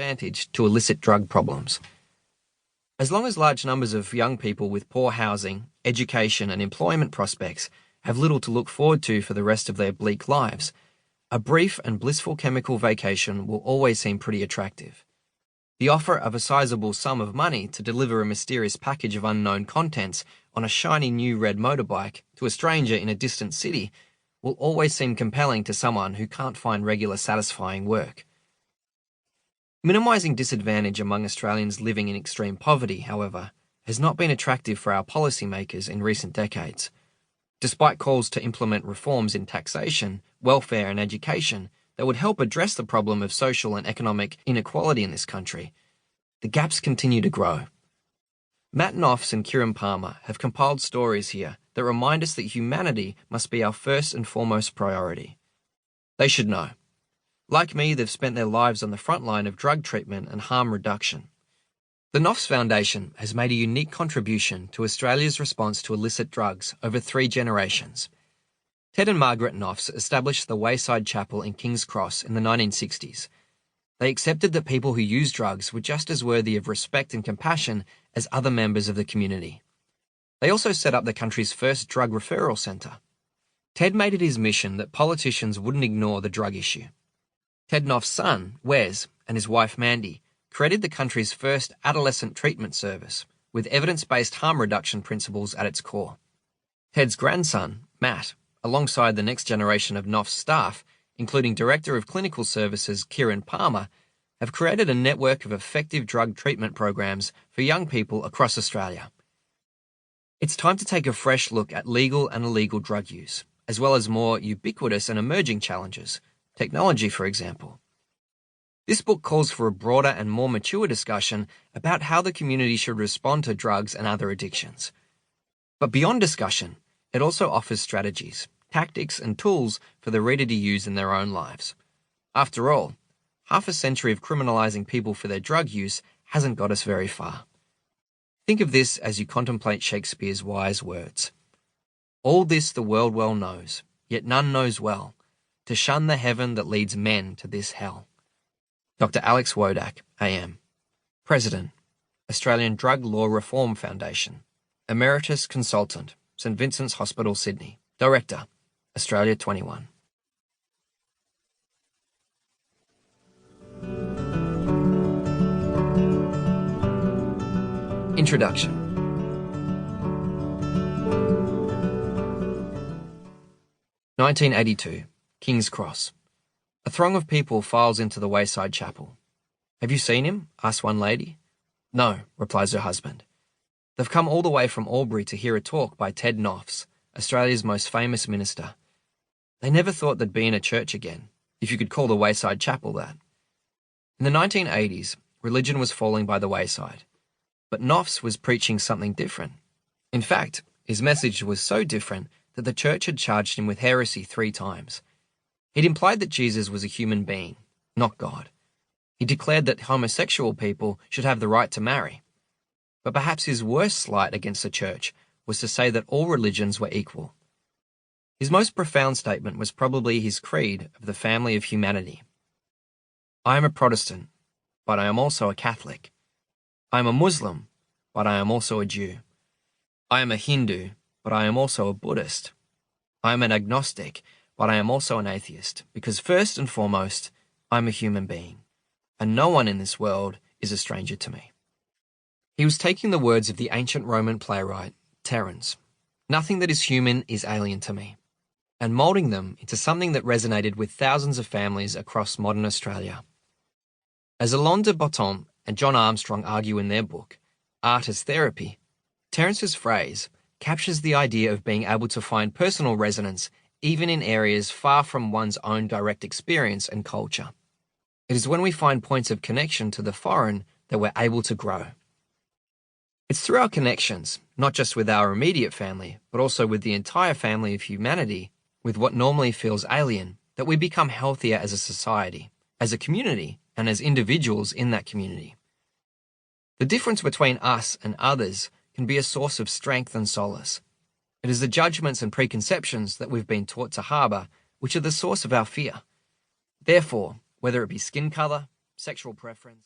disadvantaged to illicit drug problems. As long as large numbers of young people with poor housing, education and employment prospects have little to look forward to for the rest of their bleak lives, a brief and blissful chemical vacation will always seem pretty attractive. The offer of a sizable sum of money to deliver a mysterious package of unknown contents on a shiny new red motorbike to a stranger in a distant city will always seem compelling to someone who can't find regular satisfying work. Minimising disadvantage among Australians living in extreme poverty, however, has not been attractive for our policymakers in recent decades. Despite calls to implement reforms in taxation, welfare and education that would help address the problem of social and economic inequality in this country, the gaps continue to grow. Matt Noffs and Kieran Palmer have compiled stories here that remind us that humanity must be our first and foremost priority. They should know. Like me, they've spent their lives on the front line of drug treatment and harm reduction. The Noffs Foundation has made a unique contribution to Australia's response to illicit drugs over 3 generations. Ted and Margaret Noffs established the Wayside Chapel in King's Cross in the 1960s. They accepted that people who use drugs were just as worthy of respect and compassion as other members of the community. They also set up the country's first drug referral centre. Ted made it his mission that politicians wouldn't ignore the drug issue. Ted Noffs' son, Wes, and his wife Mandy created the country's first adolescent treatment service, with evidence-based harm reduction principles at its core. Ted's grandson, Matt, alongside the next generation of Noffs staff, including Director of Clinical Services Kieran Palmer, have created a network of effective drug treatment programs for young people across Australia. It's time to take a fresh look at legal and illegal drug use, as well as more ubiquitous and emerging challenges, technology for example. This book calls for a broader and more mature discussion about how the community should respond to drugs and other addictions. But beyond discussion, it also offers strategies, tactics and tools for the reader to use in their own lives. After all, half a century of criminalising people for their drug use hasn't got us very far. Think of this as you contemplate Shakespeare's wise words. All this the world well knows, yet none knows well, to shun the heaven that leads men to this hell. Dr. Alex Wodak, AM. President, Australian Drug Law Reform Foundation. Emeritus Consultant, St Vincent's Hospital, Sydney. Director, Australia 21. Introduction. (1982), King's Cross. A throng of people files into the Wayside Chapel. "Have you seen him?" asks one lady. "No," replies her husband. They've come all the way from Albury to hear a talk by Ted Noffs, Australia's most famous minister. They never thought they'd be in a church again, if you could call the Wayside Chapel that. In the 1980s, religion was falling by the wayside, but Noffs was preaching something different. In fact, his message was so different that the church had charged him with heresy 3 times. He'd implied that Jesus was a human being, not God. He declared that homosexual people should have the right to marry. But perhaps his worst slight against the church was to say that all religions were equal. His most profound statement was probably his creed of the family of humanity. "I am a Protestant, but I am also a Catholic. I am a Muslim, but I am also a Jew. I am a Hindu, but I am also a Buddhist. I am an agnostic, but I am also an atheist, because first and foremost, I'm a human being, and no one in this world is a stranger to me." He was taking the words of the ancient Roman playwright, Terence, "Nothing that is human is alien to me," and moulding them into something that resonated with thousands of families across modern Australia. As Alain de Botton and John Armstrong argue in their book, Art as Therapy, Terence's phrase captures the idea of being able to find personal resonance even in areas far from one's own direct experience and culture. It is when we find points of connection to the foreign that we're able to grow. It's through our connections, not just with our immediate family, but also with the entire family of humanity, with what normally feels alien, that we become healthier as a society, as a community, and as individuals in that community. The difference between us and others can be a source of strength and solace. It is the judgments and preconceptions that we've been taught to harbour which are the source of our fear. Therefore, whether it be skin colour, sexual preference,